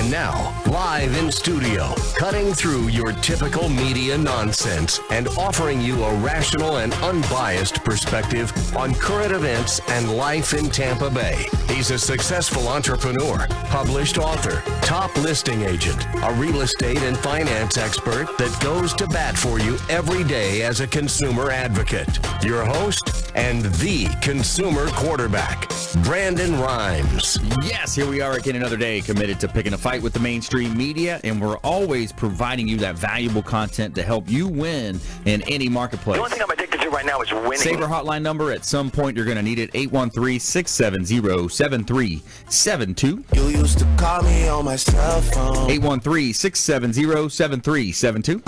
And now, live in studio, cutting through your typical media nonsense and offering you a rational and unbiased perspective on current events and life in Tampa Bay. He's a successful entrepreneur, published author, top listing agent, a real estate and finance expert that goes to bat for you every day as a consumer advocate. Your host and the consumer quarterback, Brandon Rhymes. Yes, here we are again another day, committed to picking a fight with the mainstream media, and we're always providing you that valuable content to help you win in any marketplace. The only thing I'm addicted to right now is winning. Save our hotline number. At some point, you're going to need it. 813-670-7372. You used to call me on my cell phone. 813-670-7372.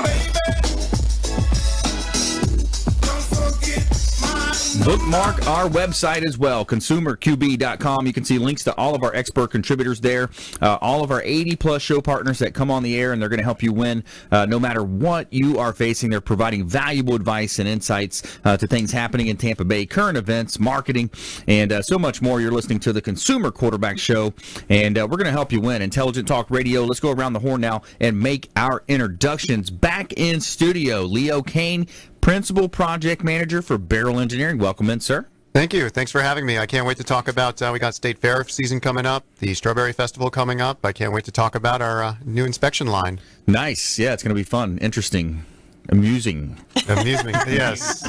Bookmark our website as well, consumerqb.com. You can see links to all of our expert contributors there, all of our 80-plus show partners that come on the air, and they're going to help you win no matter what you are facing. They're providing valuable advice and insights to things happening in Tampa Bay, current events, marketing, and so much more. You're listening to the Consumer Quarterback Show, and we're going to help you win. Intelligent Talk Radio. Let's go around the horn now and make our introductions. Back in studio, Leo Cannyn, Principal Project Manager for Beryl Engineering. Welcome in, sir. Thank you. Thanks for having me. I can't wait to talk about, we got State Fair season coming up, the Strawberry Festival coming up. I can't wait to talk about our new inspection line. Nice. Yeah, it's going to be fun, interesting, amusing. Amusing. Yes.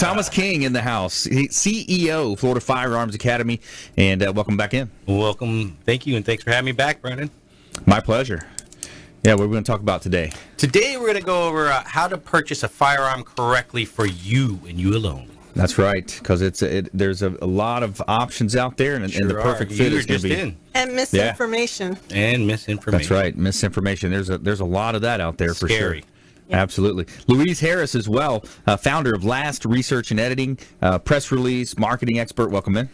Thomas King in the house, CEO, Florida Firearms Academy, and welcome back in. Welcome. Thank you, and thanks for having me back, Brandon. My pleasure. Yeah, what are we going to talk about today? Today we're going to go over how to purchase a firearm correctly for you and you alone. That's right, because there's a lot of options out there, and the perfect fit is going to be and misinformation. Yeah. And misinformation. That's right, misinformation. There's a lot of that out there for Scary. sure. Yeah. Absolutely. Louise Harris as well, founder of Last Research and Editing, press release, marketing expert. Welcome in.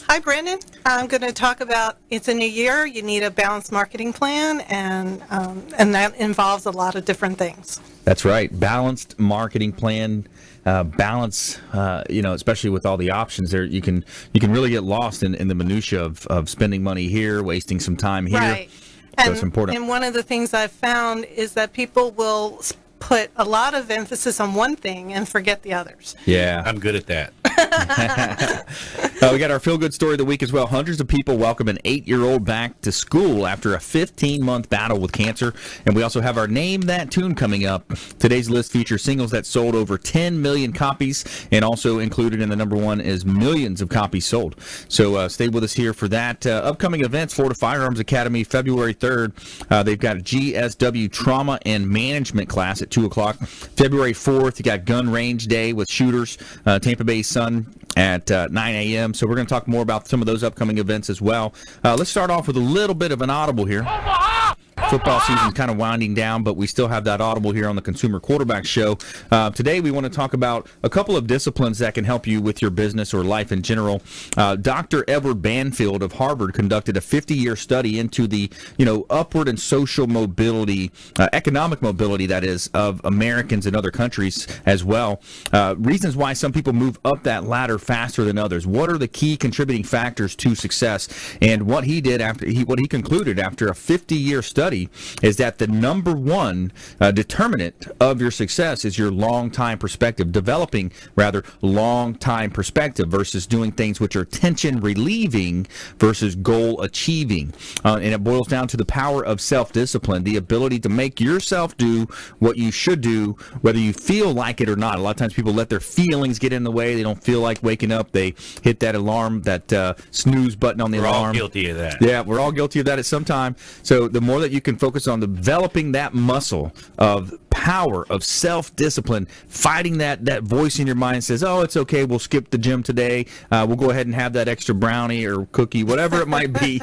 Hi, Brandon. I'm going to talk about it's a new year. You need a balanced marketing plan, and that involves a lot of different things. That's right. Balanced marketing plan, balance. Especially with all the options there, you can really get lost in the minutia of spending money here, wasting some time here. Right. So it's important. And one of the things I've found is that people will put a lot of emphasis on one thing and forget the others. Yeah. I'm good at that. We got our feel-good story of the week as well. Hundreds of people welcome an 8-year-old back to school after a 15-month battle with cancer. And we also have our Name That Tune coming up. Today's list features singles that sold over 10 million copies, and also included in the number one is millions of copies sold. So stay with us here for that. Upcoming events, Florida Firearms Academy, February 3rd. They've got a GSW Trauma and Management class at 2 o'clock. February 4th, you got Gun Range Day with shooters, Tampa Bay Sun at 9 a.m. So we're going to talk more about some of those upcoming events as well. Let's start off with a little bit of an audible here. Football season's kind of winding down, but we still have that audible here on the Consumer Quarterback Show. Today we want to talk about a couple of disciplines that can help you with your business or life in general. Dr. Edward Banfield of Harvard conducted a 50-year study into the upward and social mobility, economic mobility, that is, of Americans in other countries as well. Reasons why some people move up that ladder faster than others. What are the key contributing factors to success? And what he did what he concluded after a 50-year study is that the number one determinant of your success is your long-time perspective, developing long-time perspective versus doing things which are tension-relieving versus goal-achieving. And it boils down to the power of self-discipline, the ability to make yourself do what you should do, whether you feel like it or not. A lot of times people let their feelings get in the way. They don't feel like waking up. They hit that alarm, that snooze button on the alarm. We're all guilty of that. Yeah, we're all guilty of that at some time. So the more that you can focus on developing that muscle of power, of self-discipline, fighting that voice in your mind says, oh, it's okay, we'll skip the gym today, we'll go ahead and have that extra brownie or cookie, whatever it might be,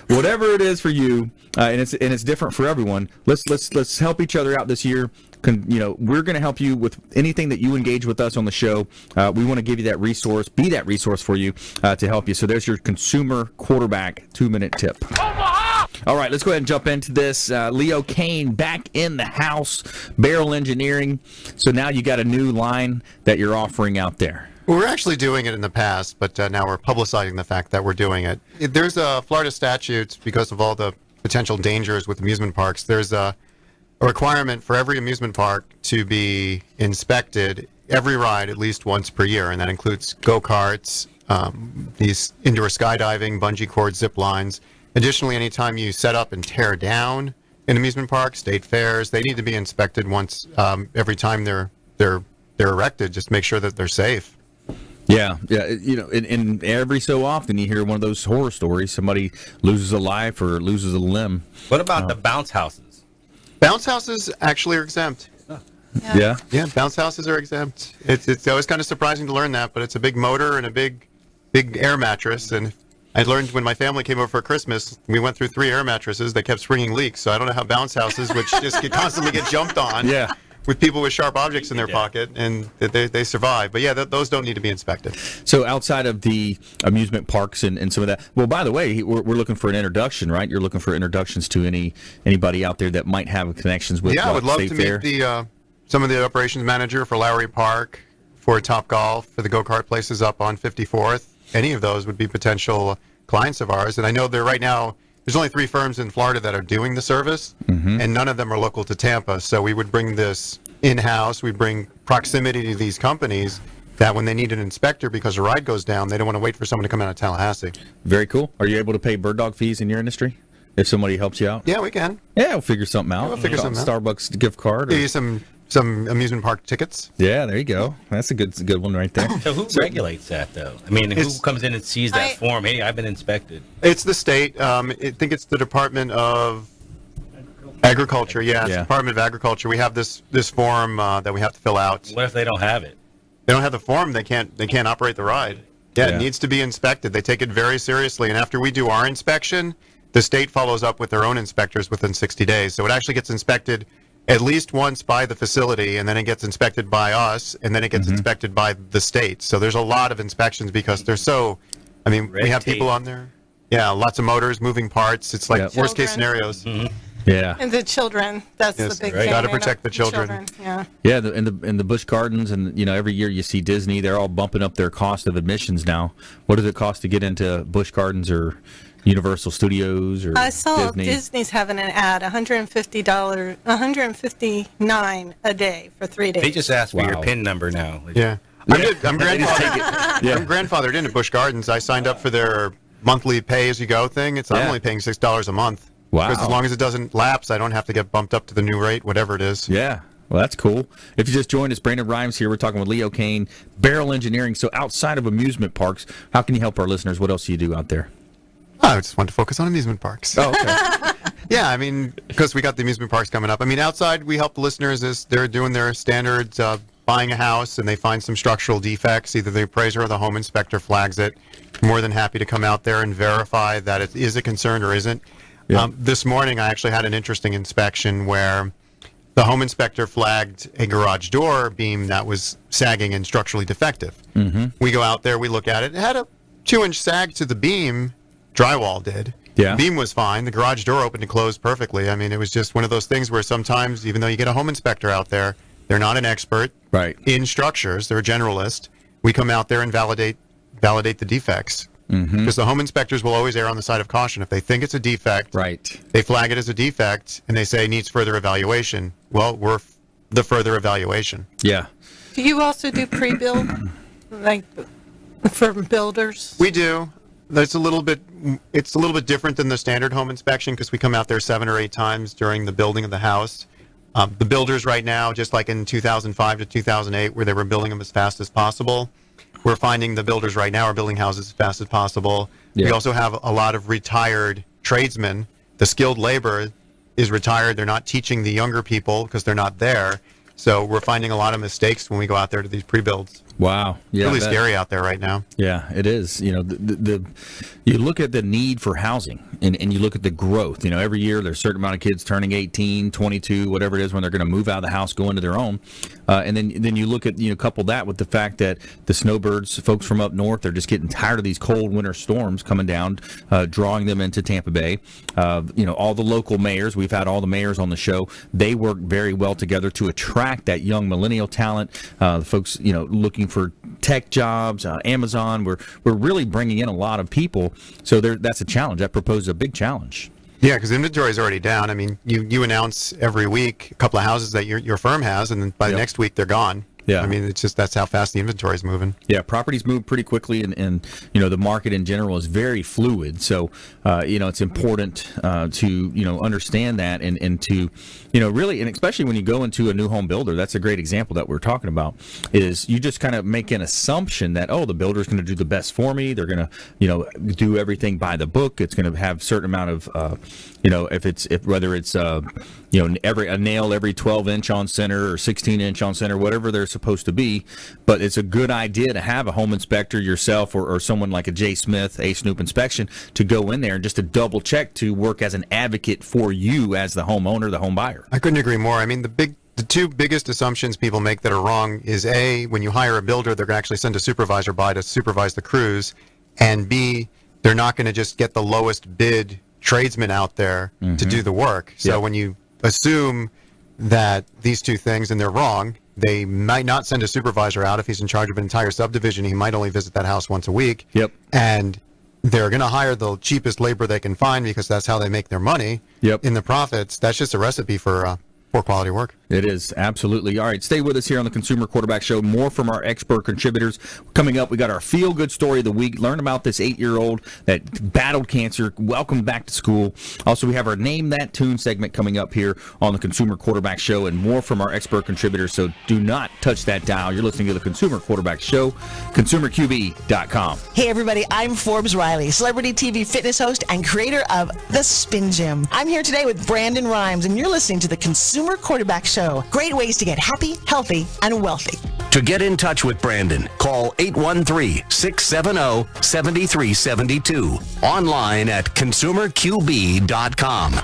whatever it is for you, and it's different for everyone. Let's help each other out this year. We're going to help you with anything that you engage with us on the show. We want to give you that resource, be that resource for you to help you. So there's your Consumer Quarterback 2-minute tip. All right, let's go ahead and jump into this. Leo Cannyn back in the house, Beryl Engineering. So now you got a new line that you're offering out there. We were actually doing it in the past, but now we're publicizing the fact that we're doing it. There's a Florida statute, because of all the potential dangers with amusement parks. There's a requirement for every amusement park to be inspected every ride at least once per year, and that includes go-karts, these indoor skydiving, bungee cord, zip lines. Additionally, anytime you set up and tear down an amusement park, state fairs, they need to be inspected once every time they're erected, just to make sure that they're safe. Yeah. And every so often you hear one of those horror stories. Somebody loses a life or loses a limb. What about the bounce houses? Bounce houses actually are exempt. Yeah. Yeah, bounce houses are exempt. It's always kind of surprising to learn that, but it's a big motor and a big air mattress. And I learned when my family came over for Christmas, we went through 3 air mattresses. They kept springing leaks. So I don't know how bounce houses, which just constantly get jumped on, with people with sharp objects in their pocket, and they survive. But yeah, those don't need to be inspected. So outside of the amusement parks and some of that, well, by the way, we're looking for an introduction, right? You're looking for introductions to anybody out there that might have connections with. Yeah, I would love State to Fair. meet some of the operations manager for Lowry Park, for Top Golf, for the go-kart places up on 54th. Any of those would be potential clients of ours. And I know right now there's only 3 firms in Florida that are doing the service, and none of them are local to Tampa. So we would bring this in-house. We bring proximity to these companies that when they need an inspector because a ride goes down, they don't want to wait for someone to come out of Tallahassee. Very cool. Are you able to pay bird dog fees in your industry if somebody helps you out? Yeah, we can. Yeah, we'll figure something out. we'll figure something out. Starbucks gift card. Give you some amusement park tickets. Yeah, there you go. That's a good one right there. So who regulates that, though? I mean, who comes in and sees that form? Hey, I've been inspected. It's the state. I think it's the Department of Agriculture. Yeah, it's the Department of Agriculture. We have this form that we have to fill out. What if they don't have it? They don't have the form. They can't operate the ride. Yeah, it needs to be inspected. They take it very seriously. And after we do our inspection, the state follows up with their own inspectors within 60 days. So it actually gets inspected at least once by the facility, and then it gets inspected by us, and then it gets inspected by the state. So there's a lot of inspections because they're so, I mean, we have people on there. Yeah, lots of motors, moving parts. It's like worst case scenarios. Yeah. And the children, that's the big thing. Got to protect the children. Yeah. Yeah, and the Busch Gardens, and every year you see Disney, they're all bumping up their cost of admissions now. What does it cost to get into Busch Gardens or Universal Studios or I saw Disney? Disney's having an ad, $159 a day for 3 days. They just asked for your PIN number now. Yeah. I'm grandfathered in at Busch Gardens. I signed up for their monthly pay-as-you-go thing. I'm only paying $6 a month. Wow. Because as long as it doesn't lapse, I don't have to get bumped up to the new rate, whatever it is. Yeah. Well, that's cool. If you just joined us, Brandon Rhymes here. We're talking with Leo Cannyn, Beryl Engineering. So outside of amusement parks, how can you help our listeners? What else do you do out there? I just want to focus on amusement parks. Oh, okay. Yeah, I mean, because we got the amusement parks coming up. I mean, outside, we help the listeners as they're doing their standards, buying a house, and they find some structural defects. Either the appraiser or the home inspector flags it. More than happy to come out there and verify that it is a concern or isn't. Yeah. This morning, I actually had an interesting inspection where the home inspector flagged a garage door beam that was sagging and structurally defective. We go out there, we look at it. It had a 2-inch sag to the beam. Drywall did. Yeah. The beam was fine. The garage door opened and closed perfectly. I mean, it was just one of those things where sometimes, even though you get a home inspector out there, they're not an expert in structures. They're a generalist. We come out there and validate the defects. Because the home inspectors will always err on the side of caution. If they think it's a defect, they flag it as a defect, and they say needs further evaluation. Well, we're the further evaluation. Yeah. Do you also do pre-build, like for builders? We do. It's a little bit different than the standard home inspection because we come out there 7 or 8 times during the building of the house. The builders right now, just like in 2005 to 2008, where they were building them as fast as possible, we're finding the builders right now are building houses as fast as possible. Yeah. We also have a lot of retired tradesmen. The skilled labor is retired. They're not teaching the younger people because they're not there. So we're finding a lot of mistakes when we go out there to these pre-builds. Wow. Yeah, really scary out there right now. Yeah, it is. You know, you look at the need for housing and you look at the growth. You know, every year there's a certain amount of kids turning 18, 22, whatever it is, when they're going to move out of the house, go into their own. And then you look at, couple that with the fact that the snowbirds, folks from up north, they're just getting tired of these cold winter storms coming down, drawing them into Tampa Bay. All the local mayors, we've had all the mayors on the show. They work very well together to attract that young millennial talent. The folks, looking for tech jobs, Amazon. We're really bringing in a lot of people. So that's a challenge. That proposes a big challenge. Yeah, because inventory is already down. I mean, you announce every week a couple of houses that your firm has, and then by the next week they're gone. Yeah. I mean, it's just that's how fast the inventory is moving. Yeah, properties move pretty quickly, and the market in general is very fluid. So it's important to understand that and to really, and especially when you go into a new home builder, that's a great example that we're talking about. Is you just kind of make an assumption that the builder's going to do the best for me. They're going to do everything by the book. It's going to have a certain amount of whether it's a nail every 12-inch on center or 16-inch on center, whatever they're supposed to be. But it's a good idea to have a home inspector yourself or someone like a J. Smith, A. Snoop Inspection to go in there and just to double check, to work as an advocate for you as the homeowner, the home buyer. I couldn't agree more. I mean, the two biggest assumptions people make that are wrong is A, when you hire a builder, they're going to actually send a supervisor by to supervise the crews, and B, they're not going to just get the lowest bid tradesman out there to do the work. So when you assume that these two things, and they're wrong, they might not send a supervisor out. If he's in charge of an entire subdivision, he might only visit that house once a week. Yep. And they're going to hire the cheapest labor they can find because that's how they make their money. Yep. In the profits. That's just a recipe for poor quality work. It is, absolutely. All right, stay with us here on the Consumer Quarterback Show. More from our expert contributors. Coming up, we got our feel-good story of the week. Learn about this 8-year-old that battled cancer, welcomed back to school. Also, we have our Name That Tune segment coming up here on the Consumer Quarterback Show, and more from our expert contributors, so do not touch that dial. You're listening to the Consumer Quarterback Show, consumerqb.com. Hey everybody, I'm Forbes Riley, celebrity TV fitness host and creator of The Spin Gym. I'm here today with Brandon Rhymes, and you're listening to the Consumer Quarterback Show. Great ways to get happy, healthy, and wealthy. To get in touch with Brandon, call 813-670-7372. Online at consumerqb.com.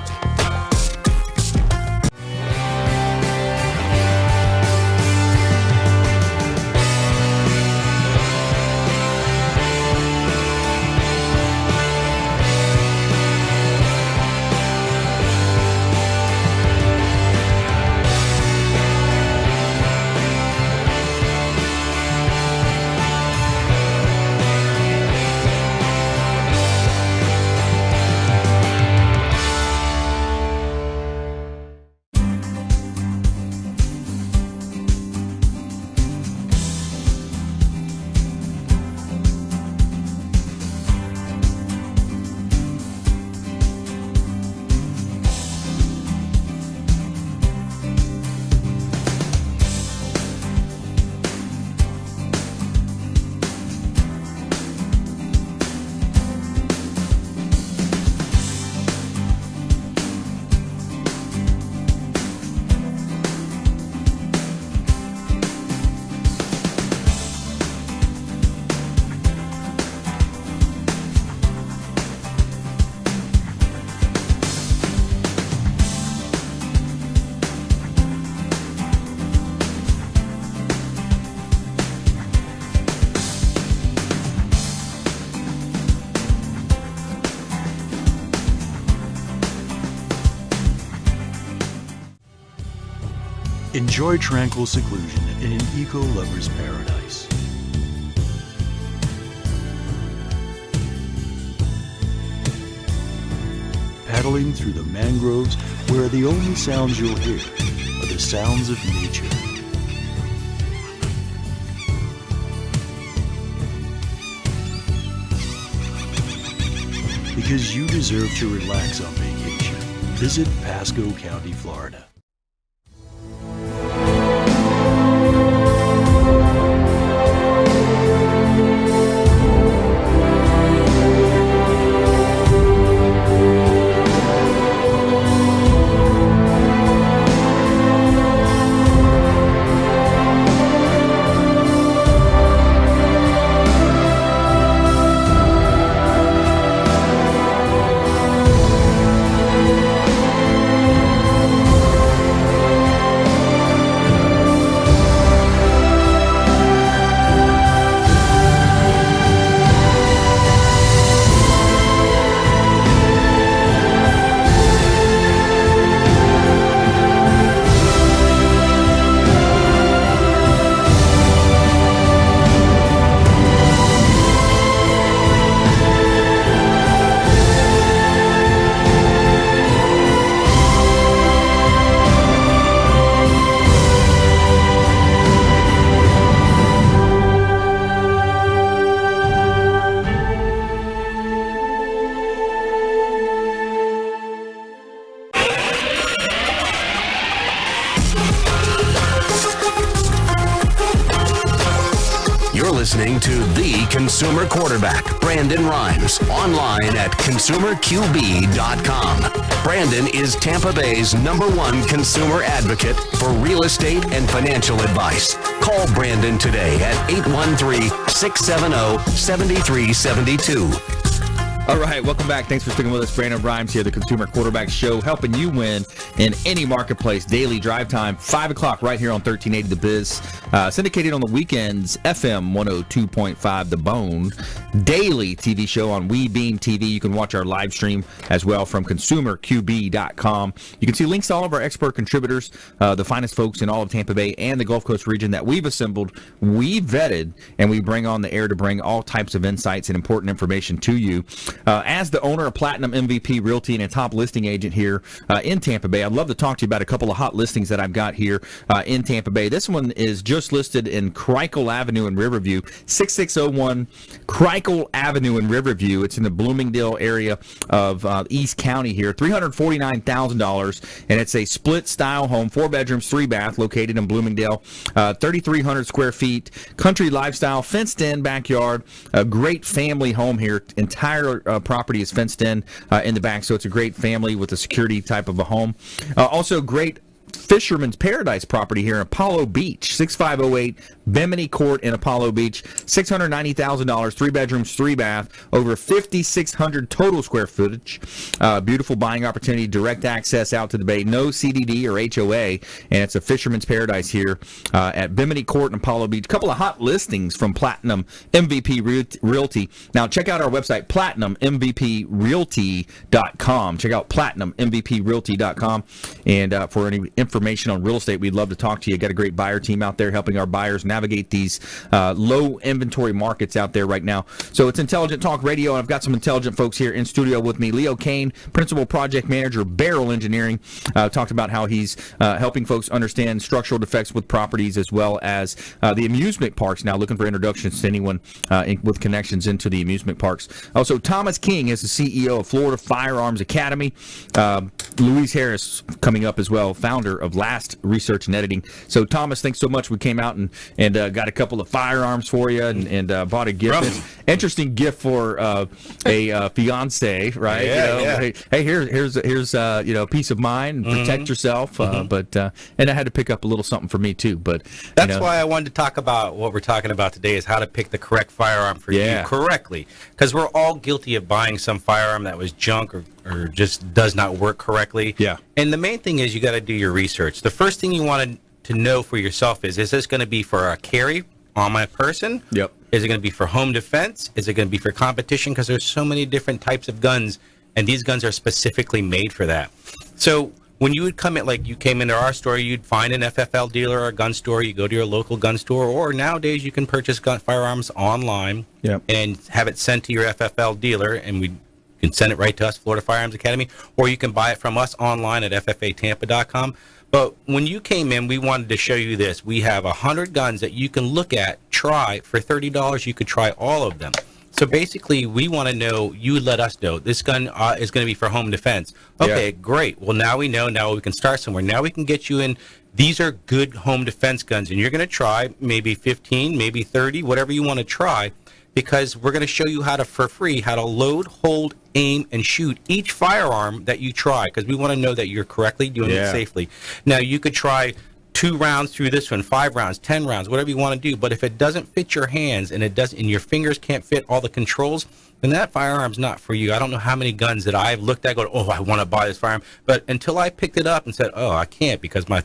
Enjoy tranquil seclusion in an eco-lover's paradise. Paddling through the mangroves where the only sounds you'll hear are the sounds of nature. Because you deserve to relax on vacation, visit Pasco County, Florida. consumer quarterback, Brandon Rhymes, online at consumerqb.com. Brandon is Tampa Bay's #1 consumer advocate for real estate and financial advice. Call Brandon today at 813-670-7372. All right, welcome back. Thanks for sticking with us. Brandon Rhymes here, the Consumer Quarterback Show, helping you win in any marketplace. Daily drive time, 5 o'clock right here on 1380 The Biz. Syndicated on the weekends, FM 102.5 The Bone. Daily TV show on WeBeam TV. You can watch our live stream as well from consumerqb.com. You can see links to all of our expert contributors, the finest folks in all of Tampa Bay and the Gulf Coast region that we've assembled, we've vetted, and we bring on the air to bring all types of insights and important information to you. As the owner of Platinum MVP Realty and a top listing agent here in Tampa Bay, I'd love to talk to you about a couple of hot listings that I've got here in Tampa Bay. This one is just listed in Crickle Avenue in Riverview, 6601 Crickle Avenue in Riverview. It's in the Bloomingdale area of East County here. $349,000, and it's a split-style home, 4 bedrooms, 3 bath, located in Bloomingdale, 3,300 square feet, country lifestyle, fenced-in backyard, a great family home here. Entire property is fenced in the back, so it's a great family with a security type of a home. Also, great Fisherman's Paradise property here in Apollo Beach, 6508 Bimini Court in Apollo Beach, $690,000, 3 bedrooms, 3 bath, over 5,600 total square footage. Beautiful buying opportunity, direct access out to the bay, no CDD or HOA, and it's a Fisherman's Paradise here at Bimini Court in Apollo Beach. A couple of hot listings from Platinum MVP Realty. Now, check out our website, platinummvprealty.com. Check out platinummvprealty.com, and for any information on real estate, we'd love to talk to you. Got a great buyer team out there helping our buyers navigate these low inventory markets out there right now. So it's Intelligent Talk Radio, and I've got some intelligent folks here in studio with me. Leo Cannyn, Principal Project Manager, Beryl Engineering, talked about how he's helping folks understand structural defects with properties, as well as the amusement parks, now looking for introductions to anyone with connections into the amusement parks. Also, Thomas King is the CEO of Florida Firearms Academy. Louise Harris coming up as well, founder of Last Research and Editing. So, Thomas, thanks so much. We came out and got a couple of firearms for you and bought a gift. Interesting gift for a fiance, right? Yeah. Hey, here's peace of mind and protect yourself. But I had to pick up a little something for me too. But that's why I wanted to talk about what we're talking about today, is how to pick the correct firearm for you correctly. Because we're all guilty of buying some firearm that was junk or just does not work correctly. Yeah. And the main thing is you got to do your research. The first thing you want to know for yourself is this going to be for a carry on my person? Yep. Is it going to be for home defense? Is it going to be for competition? Because there's so many different types of guns, and these guns are specifically made for that. So when you would come in, like you came into our store, you'd find an FFL dealer or a gun store. You go to your local gun store, or nowadays you can purchase firearms online and have it sent to your FFL dealer, and we can send it right to us, Florida Firearms Academy, or you can buy it from us online at ffatampa.com. But when you came in, we wanted to show you this. We have 100 guns that you can look at, try. For $30, you could try all of them. So basically, we want to know, you let us know, this gun is going to be for home defense. Okay, great. Well, now we know. Now we can start somewhere. Now we can get you in. These are good home defense guns, and you're going to try maybe 15, maybe 30, whatever you want to try, because we're going to show you for free, how to load, hold, aim, and shoot each firearm that you try, because we want to know that you're correctly doing it safely. Now, you could try 2 rounds through this one, 5 rounds, 10 rounds, whatever you want to do, but if it doesn't fit your hands and your fingers can't fit all the controls, then that firearm's not for you. I don't know how many guns that I've looked at going, I want to buy this firearm, but until I picked it up and said, I can't because my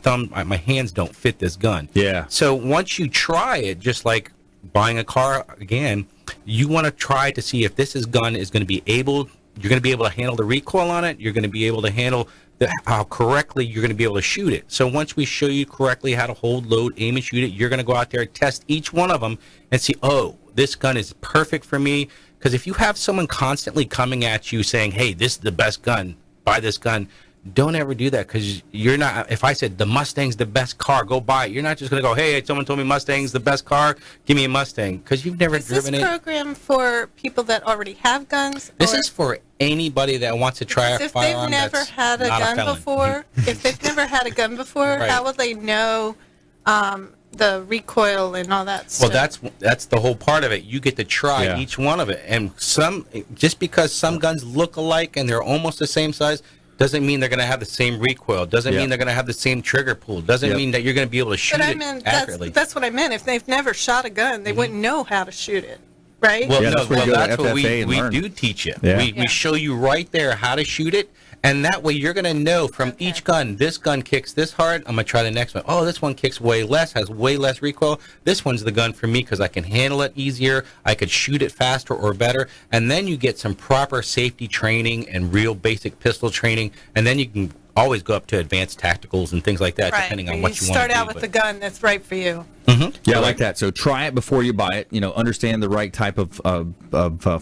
hands don't fit this gun. Yeah. So once you try it, just like buying a car again, you want to try to see if this gun is going to be able, you're going to be able to handle the recoil on it, you're going to be able to handle how correctly you're going to be able to shoot it. So once we show you correctly how to hold, load, aim, and shoot it, you're going to go out there and test each one of them and see, this gun is perfect for me. Because if you have someone constantly coming at you saying, hey, this is the best gun, buy this gun, don't ever do that, because you're not. If I said the Mustang's the best car, go buy it, you're not just going to go, hey, someone told me Mustang's the best car, give me a Mustang, because you've never driven it. Is this program for people that already have guns? This is for anybody that wants to try a firearm that's not a felon. If they've never had a gun before, how will they know, the recoil and all that stuff. Well, that's the whole part of it. You get to try each one of it, and just because some guns look alike and they're almost the same size doesn't mean they're going to have the same recoil. Doesn't mean they're going to have the same trigger pull. Doesn't mean that you're going to be able to shoot it accurately. That's what I meant. If they've never shot a gun, they wouldn't know how to shoot it, right? Well, that's what we do teach you. Yeah. We show you right there how to shoot it. And that way you're going to know from each gun, this gun kicks this hard, I'm going to try the next one. Oh, this one kicks way less, has way less recoil. This one's the gun for me because I can handle it easier. I could shoot it faster or better. And then you get some proper safety training and real basic pistol training. And then you can always go up to advanced tacticals and things like that, depending on what you want to do. Start out with the gun that's right for you. Mm-hmm. Yeah, I like that. So try it before you buy it. Understand the right type of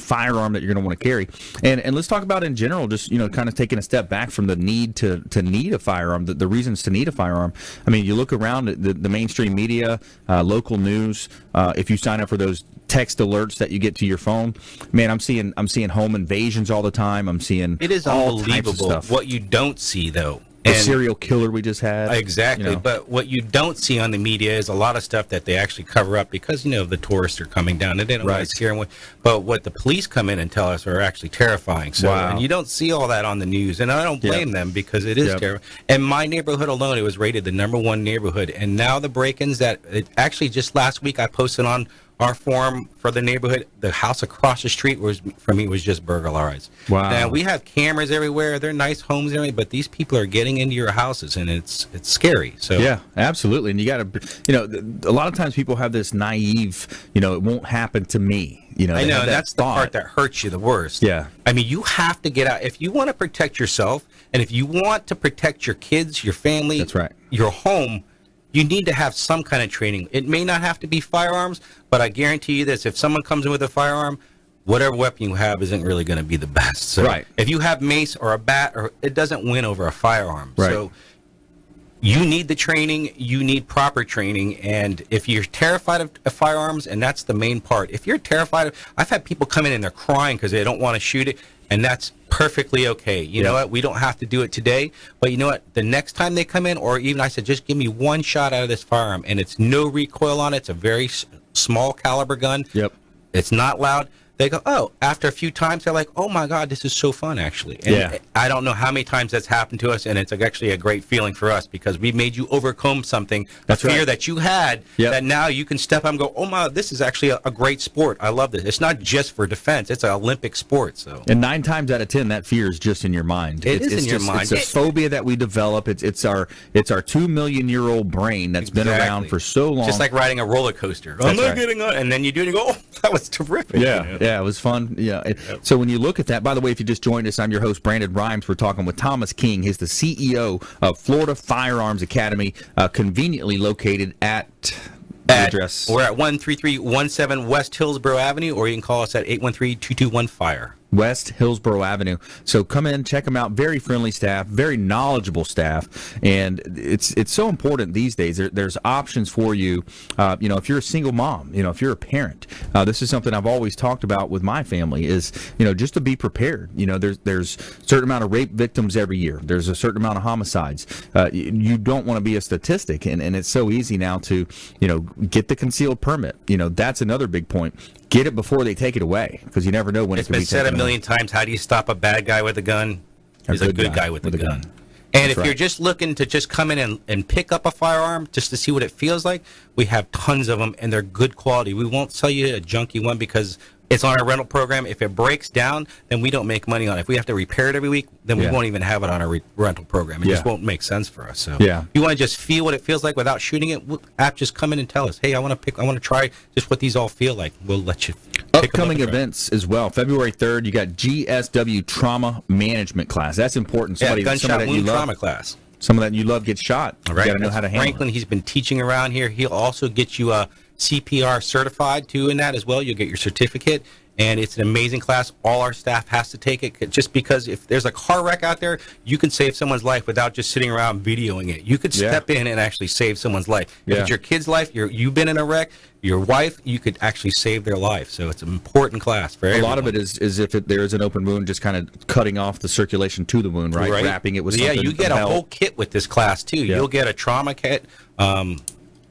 firearm that you're going to want to carry. And let's talk about in general, just kind of taking a step back from the need to need a firearm, the reasons to need a firearm. I mean, you look around at the mainstream media, local news. If you sign up for those text alerts that you get to your phone, man, I'm seeing home invasions all the time. I'm seeing it is all unbelievable types of stuff. What you don't see though. The serial killer we just had. Exactly. But what you don't see on the media is a lot of stuff that they actually cover up because, the tourists are coming down and they don't want to scare them. But what the police come in and tell us are actually terrifying. So, and you don't see all that on the news. And I don't blame them because it is terrifying. And my neighborhood alone, it was rated the #1 neighborhood. And now the break-ins actually just last week I posted on our forum for the neighborhood, the house across the street was just burglarized. Wow. Now we have cameras everywhere. They're nice homes and everything, but these people are getting into your houses and it's scary. So yeah, absolutely. And you got to, a lot of times people have this naive, it won't happen to me. I know that's the part that hurts you the worst. Yeah. I mean, you have to get out if you want to protect yourself and if you want to protect your kids, your family, that's right, your home. You need to have some kind of training. It may not have to be firearms, but I guarantee you this: if someone comes in with a firearm, whatever weapon you have isn't really going to be the best. So if you have mace or a bat, it doesn't win over a firearm. Right. So you need the training. You need proper training. And if you're terrified of firearms, and that's the main part. If you're terrified I've had people come in and they're crying because they don't want to shoot it. And that's perfectly okay. You know what? We don't have to do it today. But you know what? The next time they come in, or even I said, just give me one shot out of this firearm. And it's no recoil on it. It's a very small caliber gun. Yep. It's not loud. They go, oh, after a few times, they're like, oh, my God, this is so fun, actually. And I don't know how many times that's happened to us, and it's actually a great feeling for us because we made you overcome something, a fear that you had, that now you can step up and go, oh, my, this is actually a great sport. I love this. It's not just for defense. It's an Olympic sport. So. And 9 times out of 10, that fear is just in your mind. It's in your mind. It's a phobia that we develop. It's our 2-million-year-old brain that's been around for so long. Just like riding a roller coaster. I'm not getting on. And then you do it and you go, oh, that was terrific. Yeah. Yeah, it was fun. Yeah. So when you look at that, by the way, if you just joined us, I'm your host, Brandon Rhymes. We're talking with Thomas King. He's the CEO of Florida Firearms Academy, conveniently located at address. We're at 13317 West Hillsborough Avenue, or you can call us at 813-221-FIRE. West Hillsborough Avenue. So come in, check them out. Very friendly staff, very knowledgeable staff, and it's so important these days. There's options for you. If you're a single mom, if you're a parent, this is something I've always talked about with my family. Is just to be prepared. There's a certain amount of rape victims every year. There's a certain amount of homicides. You don't want to be a statistic, and it's so easy now to get the concealed permit. That's another big point. Get it before they take it away, because you never know when it's going to be taken away. It's been said a million times, how do you stop a bad guy with a gun? He's a good guy with a gun. And if you're just looking to just come in and pick up a firearm just to see what it feels like, we have tons of them, and they're good quality. We won't sell you a junky one because it's on our rental program. If it breaks down, then we don't make money on it. If we have to repair it every week, then we won't even have it on our rental program. It just won't make sense for us. So you want to just feel what it feels like without shooting it, just come in and tell us, hey, I want to try just what these all feel like. We'll let you pick upcoming events as well. February 3rd, you got GSW Trauma Management class. That's important. Gunshot wound trauma class. Someone that you love gets shot. All right. You got to know how to handle Franklin, he's been teaching around here. He'll also get you CPR certified too in that as well. You'll get your certificate. And it's an amazing class. All our staff has to take it, just because if there's a car wreck out there, you can save someone's life without just sitting around videoing it. You could step in and actually save someone's life. If it's your kid's life, you've been in a wreck, your wife, you could actually save their life. So it's an important class for everyone. A lot of it is if there is an open wound, just kind of cutting off the circulation to the wound, right? Wrapping it with something. Yeah, you get a whole kit with this class too. You'll get a trauma kit.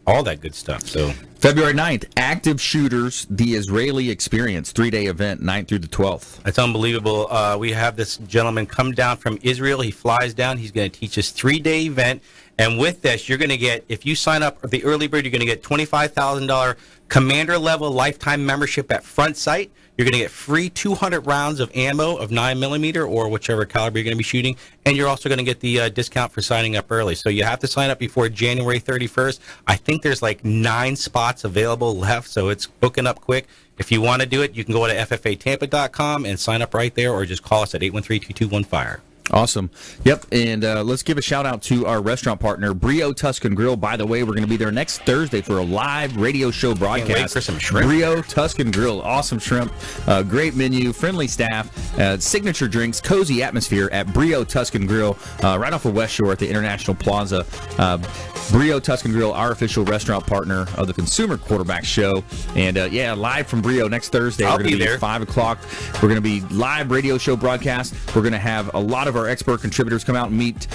all that good stuff. So February 9th, Active Shooters, the Israeli Experience, 3-day event, 9th through the 12th. That's unbelievable. We have this gentleman come down from Israel. He flies down. He's going to teach this 3-day event. And with this, you're going to get, if you sign up for the early bird, you're going to get $25,000 commander level lifetime membership at Front Sight. You're going to get free 200 rounds of ammo of 9mm or whichever caliber you're going to be shooting. And you're also going to get the discount for signing up early. So you have to sign up before January 31st. I think there's like 9 spots available left, so it's booking up quick. If you want to do it, you can go to ffatampa.com and sign up right there, or just call us at 813-221-FIRE. Awesome. Yep. And let's give a shout out to our restaurant partner, Brio Tuscan Grill. By the way, we're going to be there next Thursday for a live radio show broadcast. Can't wait for some shrimp. Brio Tuscan Grill. Awesome shrimp. Great menu, friendly staff, signature drinks, cozy atmosphere at Brio Tuscan Grill, right off of West Shore at the International Plaza. Brio Tuscan Grill, our official restaurant partner of the Consumer Quarterback Show. And live from Brio next Thursday. I'll we're going to be there. 5 o'clock. We're going to be live radio show broadcast. We're going to have a lot of our expert contributors come out and meet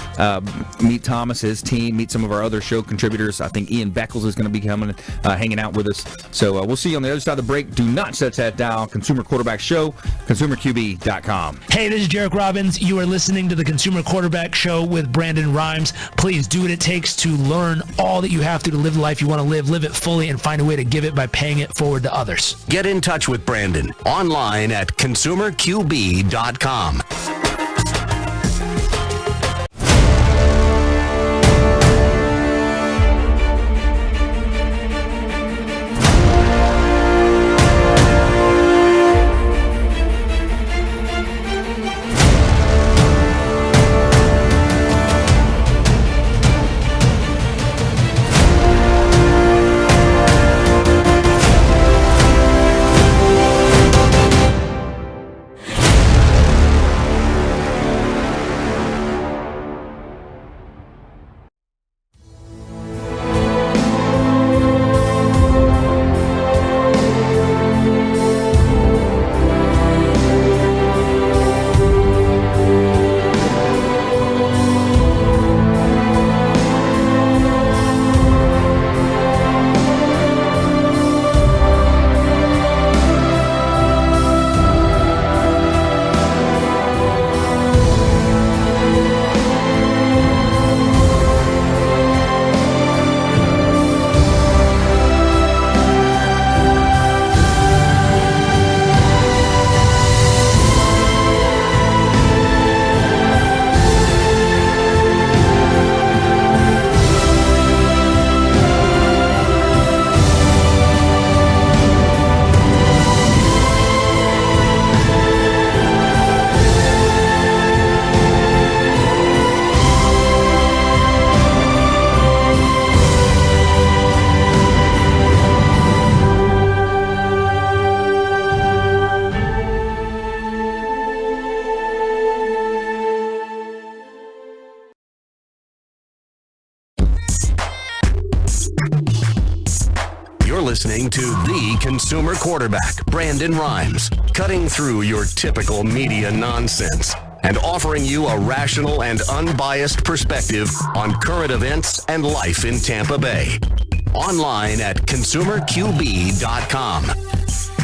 Thomas, his team, meet some of our other show contributors. I think Ian Beckles is going to be coming, hanging out with us. So we'll see you on the other side of the break. Do not shut that down. Consumer Quarterback Show, consumerqb.com. Hey, this is Jarek Robbins. You are listening to the Consumer Quarterback Show with Brandon Rhymes. Please do what it takes to learn all that you have to live the life you want to live it fully, and find a way to give it by paying it forward to others. Get in touch with Brandon online at consumerqb.com. Listening to the Consumer Quarterback, Brandon Rhymes, cutting through your typical media nonsense and offering you a rational and unbiased perspective on current events and life in Tampa Bay. Online at consumerqb.com.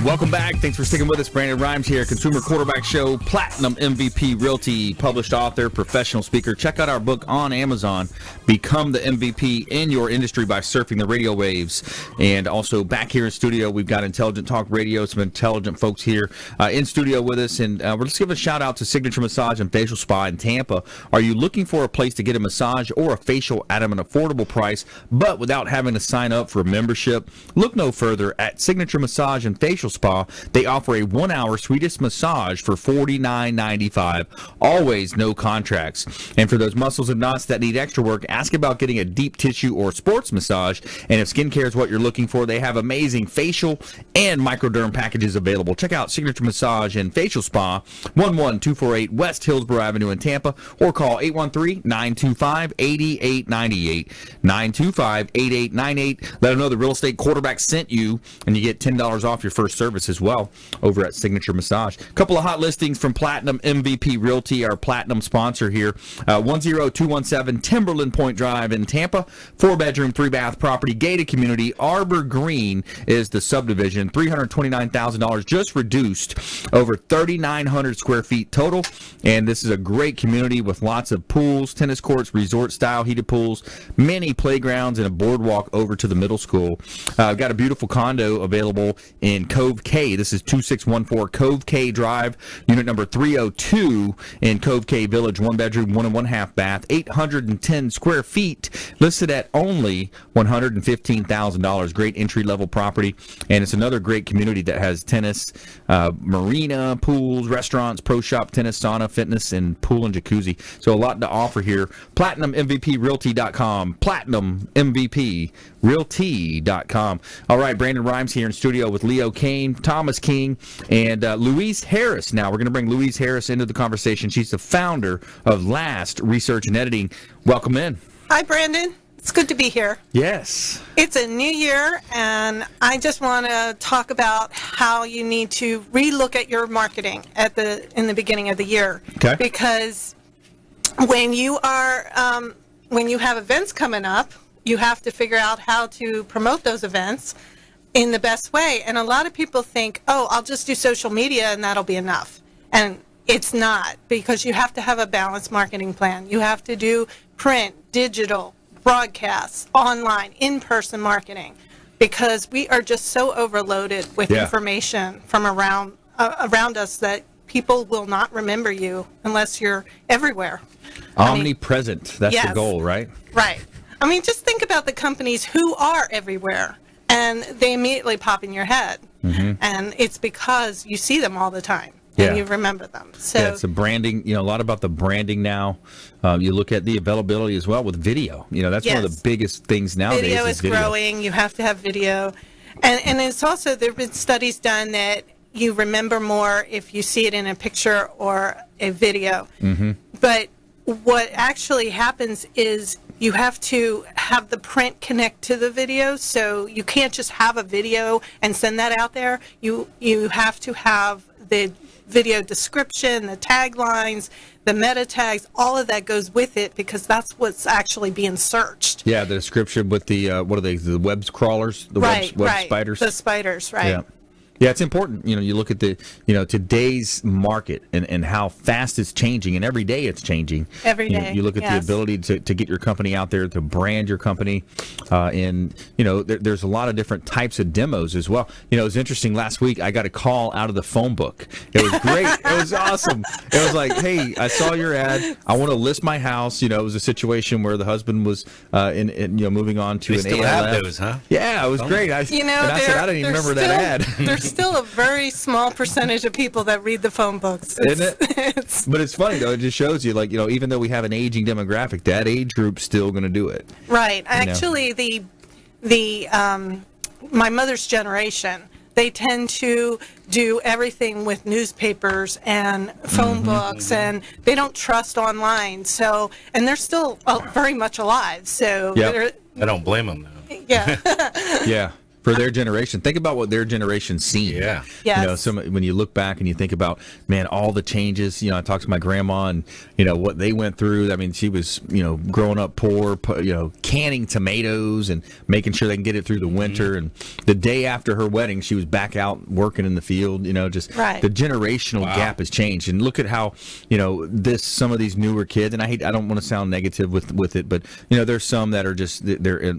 Welcome back. Thanks for sticking with us. Brandon Rhymes here, Consumer Quarterback Show, Platinum MVP Realty, published author, professional speaker. Check out our book on Amazon, Become the MVP in Your Industry by Surfing the Radio Waves. And also back here in studio, we've got Intelligent Talk Radio, some intelligent folks here in studio with us. And let's give a shout out to Signature Massage and Facial Spa in Tampa. Are you looking for a place to get a massage or a facial at an affordable price, but without having to sign up for a membership? Look no further at Signature Massage and Facial Spa. They offer a 1-hour Swedish massage for $49.95. Always no contracts. And for those muscles and knots that need extra work, ask about getting a deep tissue or sports massage. And if skincare is what you're looking for, they have amazing facial and microderm packages available. Check out Signature Massage and Facial Spa, 11248 West Hillsborough Avenue in Tampa, or call 813-925-8898. 925-8898. Let them know the Real Estate Quarterback sent you, and you get $10 off your first service as well over at Signature Massage. A couple of hot listings from Platinum MVP Realty, our Platinum sponsor here. 10217 Timberland Point Drive in Tampa. 4-bedroom, 3-bath property, gated community. Arbor Green is the subdivision. $329,000 just reduced, over 3,900 square feet total. And this is a great community with lots of pools, tennis courts, resort-style heated pools, many playgrounds, and a boardwalk over to the middle school. I've got a beautiful condo available in Cove K. This is 2614 Cove K Drive, unit number 302 in Cove K Village. 1-bedroom, 1.5 bath, 810 square feet, listed at only $115,000. Great entry-level property, and it's another great community that has tennis, marina, pools, restaurants, pro shop, tennis, sauna, fitness, and pool and jacuzzi. So a lot to offer here. PlatinumMVPRealty.com. PlatinumMVPRealty.com. All right, Brandon Rhymes here in studio with Leo Cannyn, Thomas King, and Louise Harris. Now we're going to bring Louise Harris into the conversation. She's the founder of Last Research and Editing. Welcome in. Hi, Brandon. It's good to be here. Yes. It's a new year, and I just want to talk about how you need to relook at your marketing in the beginning of the year. Okay. Because when you have events coming up, you have to figure out how to promote those events in the best way. And a lot of people think, oh, I'll just do social media and that'll be enough. And it's not, because you have to have a balanced marketing plan. You have to do print, digital, broadcasts, online, in-person marketing, because we are just so overloaded with information from around us that people will not remember you unless you're everywhere. Omnipresent. That's the goal, right? Right. I mean, just think about the companies who are everywhere, and they immediately pop in your head. Mm-hmm. And it's because you see them all the time. And you remember them. So it's the branding, a lot about the branding now. You look at the availability as well with video. That's one of the biggest things nowadays. Video is growing. You have to have video. And it's also, there have been studies done that you remember more if you see it in a picture or a video. Mm-hmm. But what actually happens is you have to have the print connect to the video, so you can't just have a video and send that out there. You have to have the video description, the taglines, the meta tags, all of that goes with it, because that's what's actually being searched. Yeah, the description with the, what are they, the web crawlers? The web spiders? The spiders, right. Yeah. Yeah, it's important. You look at the, today's market and how fast it's changing, and every day it's changing. Every day. You look at the ability to get your company out there, to brand your company, and there's a lot of different types of demos as well. It was interesting. Last week I got a call out of the phone book. It was great. It was awesome. It was like, hey, I saw your ad. I want to list my house. It was a situation where the husband was moving on to an ALF. Still have those, huh? Yeah, it was great. I said I didn't even remember that ad. There's still a very small percentage of people that read the phone books. Isn't it? But it's funny, though. It just shows you, even though we have an aging demographic, that age group's still going to do it. Right. Actually, my mother's generation, they tend to do everything with newspapers and phone books, and they don't trust online. So, and they're still very much alive. So, I don't blame them, though. Yeah. Yeah. For their generation. Think about what their generation's seen. Yeah. Yes. When you look back and you think about, man, all the changes, I talked to my grandma and, what they went through. I mean, she was, growing up poor, canning tomatoes and making sure they can get it through the winter. And the day after her wedding, she was back out working in the field, just right. The generational gap has changed. And look at how, some of these newer kids, and I don't want to sound negative with it, but, there's some that are just, they're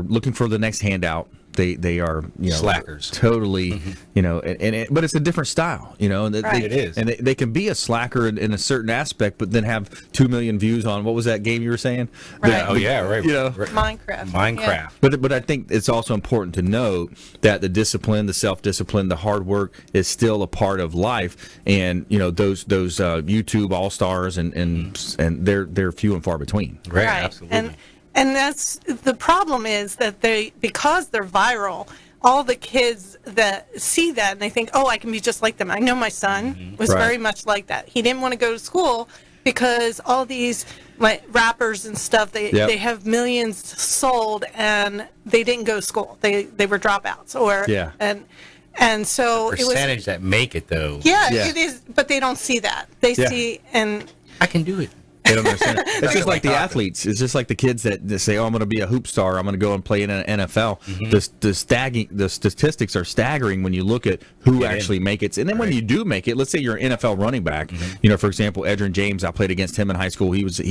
looking for the next handout. They are slackers, totally. But it's a different style. Right. It is, and they can be a slacker in a certain aspect, but then have 2 million views on what was that game you were saying? Right. Minecraft. Yeah. But I think it's also important to note that the discipline, the self-discipline, the hard work is still a part of life, and those YouTube all-stars and they're few and far between. Right. Absolutely. And that's the problem, is that because they're viral, all the kids that see that and they think, oh, I can be just like them. I know my son was very much like that. He didn't want to go to school because all these like rappers and stuff, they have millions sold and they didn't go to school. They were dropouts and so the percentage that make it though. Yeah, it is, but they don't see that. They see and I can do it. They don't understand it. It's just like the athletes. It's just like the kids that say, "Oh, I'm going to be a hoop star. I'm going to go and play in an NFL." The statistics are staggering when you look at who actually make it. And then when you do make it, let's say you're an NFL running back. You know, for example, Edgerrin James. I played against him in high school. He was up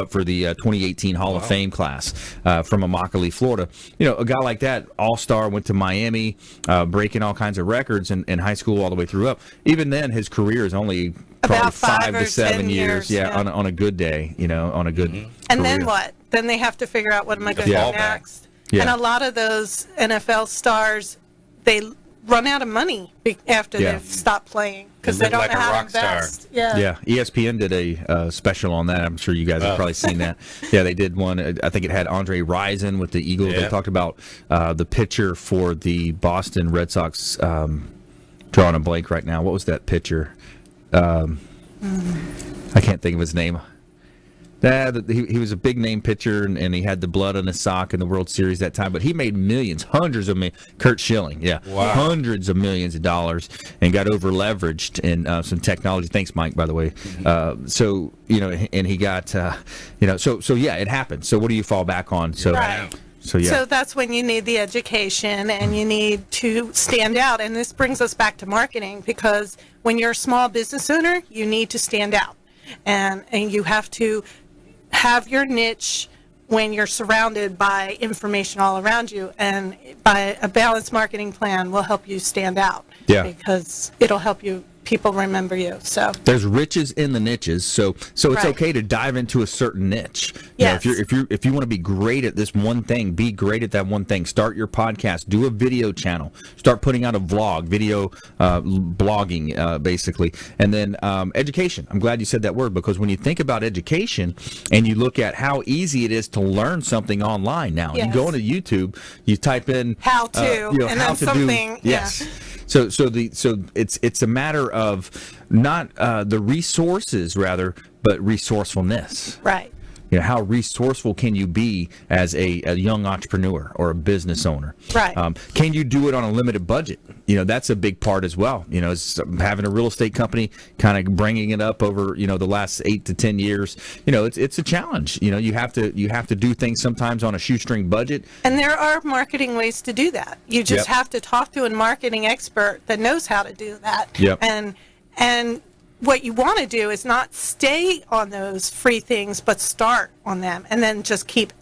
for the 2018 Hall of Fame class from Immokalee, Florida. You know, a guy like that, all-star, went to Miami, breaking all kinds of records in high school all the way through up. Even then, his career is only probably about 5 to 7 years. On a good day, you know, on a good And then what? Then they have to figure out what am I going to do next. And a lot of those NFL stars, they run out of money after they've stopped playing because they don't know how to invest. Yeah, ESPN did a special on that. I'm sure you guys have probably seen that. Yeah, they did one. I think it had Andre Rison with the Eagles. They talked about the pitcher for the Boston Red Sox. Drawing a blank right now. What was that pitcher? I can't think of his name. He was a big name pitcher, and he had the blood on his sock in the World Series that time. But he made millions, hundreds of millions. Kurt Schilling, hundreds of millions of dollars, and got over leveraged in some technology. Thanks, Mike, by the way. So you know, and he got so it happens. So what do you fall back on? So that's when you need the education and you need to stand out. And this brings us back to marketing, because when you're a small business owner, you need to stand out. And you have to have your niche when you're surrounded by information all around you. And by a balanced marketing plan will help you stand out. Yeah. Because it'll help people remember you. So there's riches in the niches. So it's okay to dive into a certain niche. Yes. You know, if you want to be great at this one thing, be great at that one thing. Start your podcast. Do a video channel. Start putting out a vlog, video blogging, basically. And then education. I'm glad you said that word, because when you think about education and you look at how easy it is to learn something online now, you go into YouTube, you type in how to, and how then to something. So it's a matter of not the resources, rather, but resourcefulness. Right. You know, how resourceful can you be as a young entrepreneur or a business owner? Right. Can you do it on a limited budget? You know, that's a big part as well. You know, it's having a real estate company, kind of bringing it up over, you know, the last 8 to 10 years. You know, it's a challenge. You know, you have to do things sometimes on a shoestring budget. And there are marketing ways to do that. You just have to talk to a marketing expert that knows how to do that. Yep. And what you want to do is not stay on those free things, but start on them and then just keep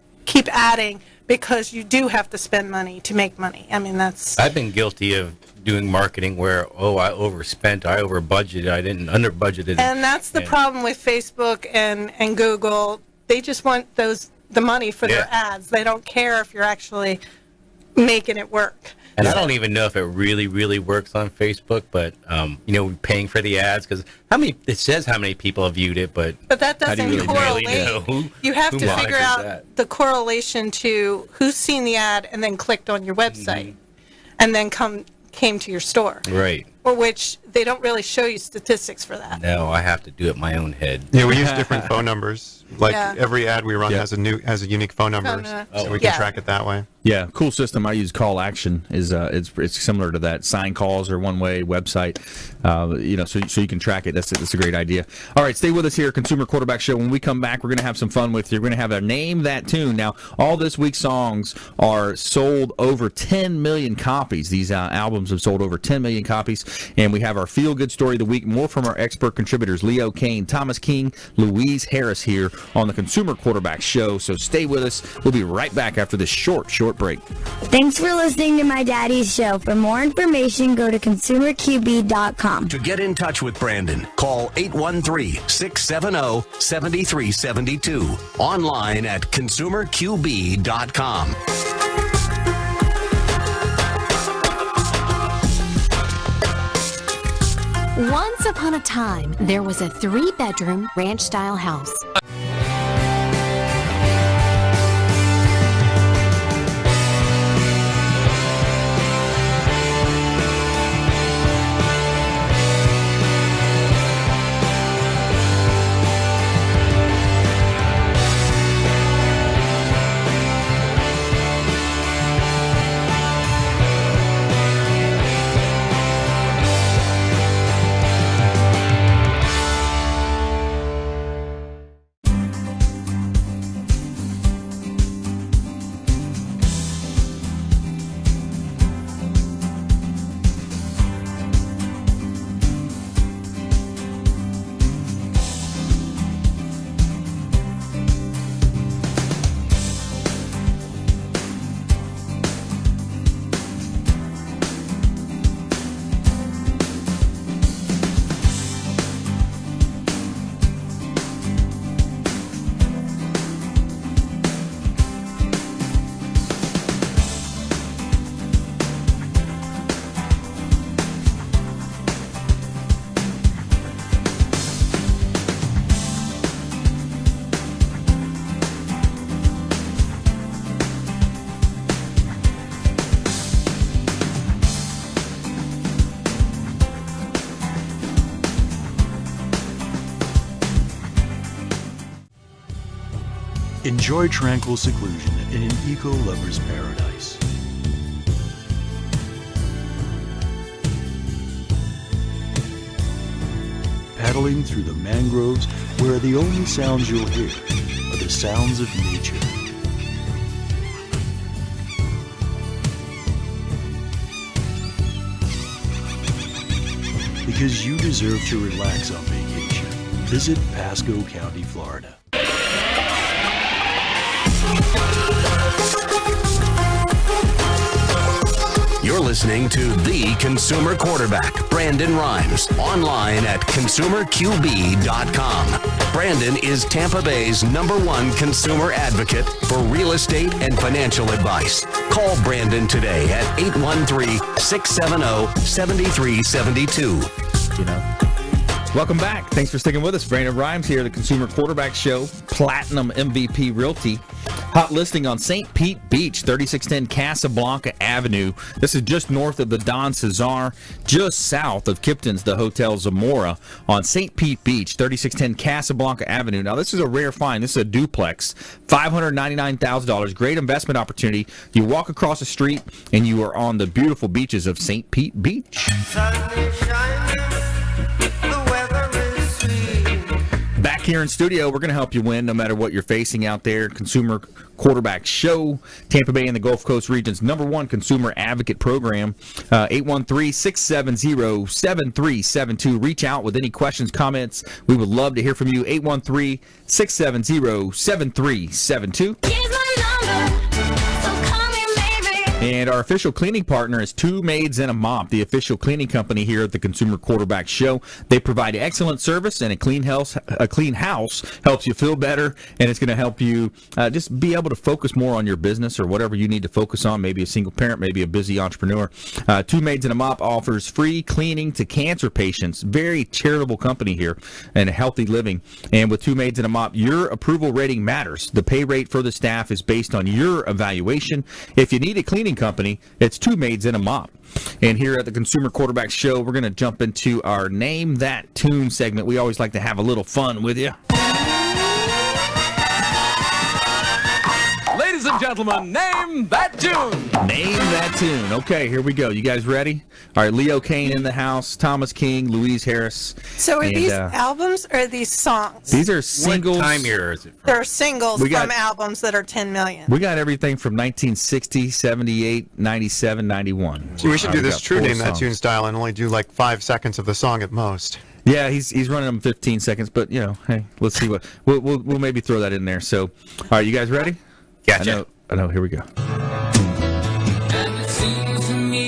adding, because you do have to spend money to make money. I mean, I've been guilty of doing marketing where, I overspent, I over budgeted, I didn't under budgeted. And that's the problem with Facebook and Google. They just want the money for their ads. They don't care if you're actually making it work. And I don't even know if it really, really works on Facebook, but paying for the ads, because it says how many people have viewed it, but that doesn't really correlate. You have to figure out the correlation to who's seen the ad and then clicked on your website, and then came to your store. Right. For which they don't really show you statistics for that. No, I have to do it in my own head. Yeah, we use different phone numbers. Like every ad we run has a unique phone number, so we can track it that way. Yeah, cool system. I use Call Action. It's similar to that. Sign calls are one way. Website, so you can track it. That's a great idea. All right, stay with us here, Consumer Quarterback Show. When we come back, we're going to have some fun with you. We're going to have a Name That Tune. Now, all this week's songs are sold over 10 million copies. These albums have sold over 10 million copies, and we have our Feel Good Story of the Week. More from our expert contributors, Leo Cannyn, Thomas King, Louise Harris here on the Consumer Quarterback Show. So stay with us. We'll be right back after this short break. Thanks for listening to my daddy's show. For more information, go to consumerqb.com. To get in touch with Brandon, call 813-670-7372. Online at consumerqb.com. Once upon a time, there was a 3-bedroom ranch-style house. Enjoy tranquil seclusion in an eco-lover's paradise. Paddling through the mangroves where the only sounds you'll hear are the sounds of nature. Because you deserve to relax on vacation, visit Pasco County, Florida. You're listening to The Consumer Quarterback, Brandon Rhymes, online at consumerqb.com. Brandon is Tampa Bay's #1 consumer advocate for real estate and financial advice. Call Brandon today at 813-670-7372. Welcome back. Thanks for sticking with us. Brandon Rhymes here, the Consumer Quarterback Show, Platinum MVP Realty. Hot listing on St. Pete Beach, 3610 Casablanca Avenue. This is just north of the Don Cesar, just south of Kipton's, the Hotel Zamora, on St. Pete Beach, 3610 Casablanca Avenue. Now, this is a rare find. This is a duplex, $599,000. Great investment opportunity. You walk across the street, and you are on the beautiful beaches of St. Pete Beach. Back here in studio, we're going to help you win no matter what you're facing out there. Consumer Quarterback Show, Tampa Bay and the Gulf Coast region's #1 consumer advocate program. 813-670-7372. Reach out with any questions, comments. We would love to hear from you. 813-670-7372. And our official cleaning partner is Two Maids and a Mop, the official cleaning company here at the Consumer Quarterback Show. They provide excellent service, and a clean house helps you feel better, and it's going to help you just be able to focus more on your business or whatever you need to focus on, maybe a single parent, maybe a busy entrepreneur. Two Maids and a Mop offers free cleaning to cancer patients. Very charitable company here and a healthy living. And with Two Maids and a Mop, your approval rating matters. The pay rate for the staff is based on your evaluation. If you need a cleaning company, it's Two Maids and a Mop. And here at the Consumer Quarterback Show, we're going to jump into our Name That Tune segment. We always like to have a little fun with you. Ladies and gentlemen, name that tune. Name that tune. Okay, here we go. You guys ready? All right, Leo Cannyn in the house, Thomas King, Louise Harris. So are these albums or are these songs? These are singles. What time year is it from? They're singles from albums that are 10 million. We got everything from 1960, 78, 97, 91. See, we should do this true Name That Tune style and only do like 5 seconds of the song at most. Yeah, he's running them 15 seconds, but hey, let's see what we'll maybe throw that in there. So, all right, you guys ready? Gotcha. I know. Here we go.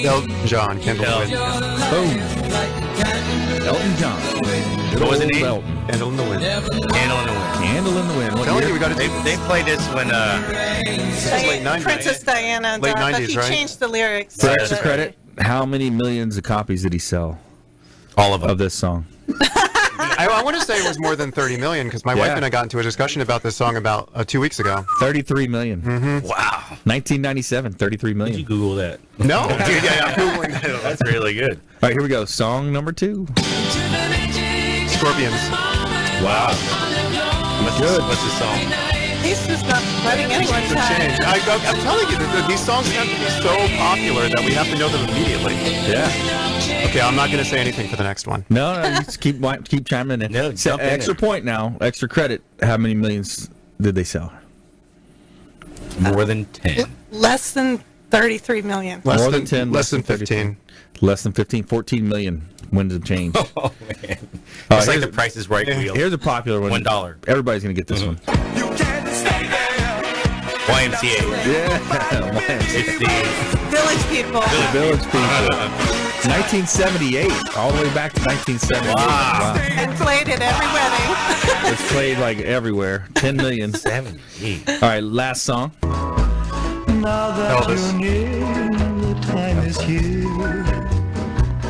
Elton John, Candle in the Wind. Boom. Elton John. What was the name? Candle in the Wind. Candle in the Wind. Candle in the Wind. I'm telling you, we got to They played this when this is late 90s. Princess Diana. Late but 90s, he right? changed the lyrics. For extra credit, how many millions of copies did he sell? All of them. Of this song. I want to say it was more than 30 million because my wife and I got into a discussion about this song about 2 weeks ago. 33 million. Mm-hmm. Wow. 1997, 33 million. Did you Google that? No. Yeah, I'm Googling that. That's really good. All right, here we go. Song number 2. Scorpions. Wow. What's the song? He's just not letting anyone change. I'm telling you, these songs have to be so popular that we have to know them immediately. Yeah. Okay, I'm not going to say anything for the next one. No, you just keep chiming in. No, so, extra point now, extra credit. How many millions did they sell? More than 10. Less than 33 million. More than 10. Less than 15. Less than 15. 14 million. Winds of change. Oh, man. It's like the Price is Right wheel. Here's a popular one. $1. Everybody's going to get this one. YMCA. Yeah. It's the Village People. Village People. 1978. All the way back to 1978. Wow. And played at every wedding. It's played like everywhere. 10 million. 78. All right, last song. Now that Elvis. you're near, the time is here.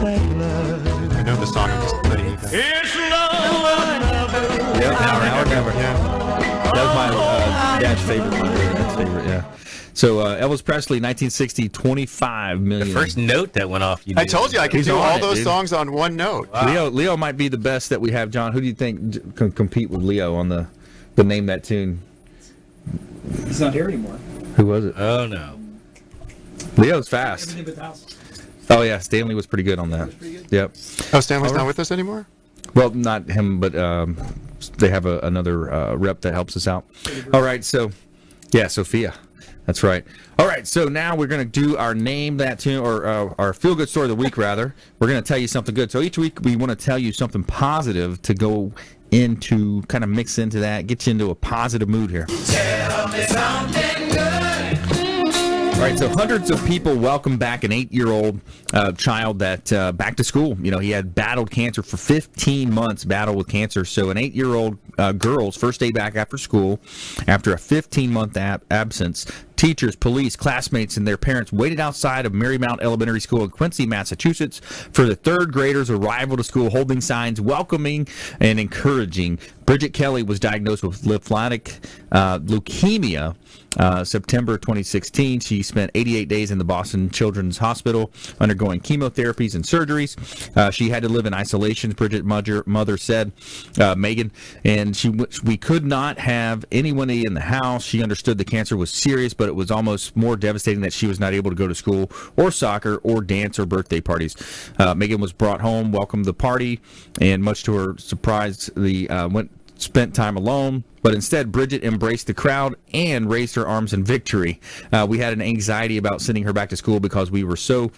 That love. I know the song. I'm just letting you go. It's now or never. Yeah, now or never. Yeah. That was my dad's favorite. Yeah. So Elvis Presley, 1960, 25 million. The first note that went off. I told you I could He's do on all it, those dude. songs on one note. Wow. Leo might be the best that we have. John, who do you think can compete with Leo on the Name That Tune He's not here anymore. Who was it? Oh, no. Leo's fast. Oh, yeah. Stanley was pretty good on that. Yep. Oh, Stanley's not with us anymore? Well, not him, but they have another rep that helps us out. All right. So, yeah, Sophia. That's right. All right, so now we're going to do our Name That Tune, or our Feel Good Story of the Week, rather. We're going to tell you something good. So each week we want to tell you something positive to go into, kind of mix into that, get you into a positive mood here. Tell me something good. All right, so hundreds of people welcome back an 8-year-old child that back to school. You know, he had battled cancer for 15 months, battled with cancer. So an 8-year-old girl's first day back after school, after a 15-month absence. Teachers, police, classmates, and their parents waited outside of Marymount Elementary School in Quincy, Massachusetts for the third graders' arrival to school, holding signs welcoming and encouraging. Bridget Kelly was diagnosed with lymphatic leukemia September 2016. She spent 88 days in the Boston Children's Hospital undergoing chemotherapies and surgeries. She had to live in isolation, Bridget's mother said, Megan, and we could not have anyone in the house. She understood the cancer was serious, but it was almost more devastating that she was not able to go to school or soccer or dance or birthday parties. Megan was brought home, welcomed the party, and much to her surprise, spent time alone. But instead, Bridget embraced the crowd and raised her arms in victory. We had an anxiety about sending her back to school because we were so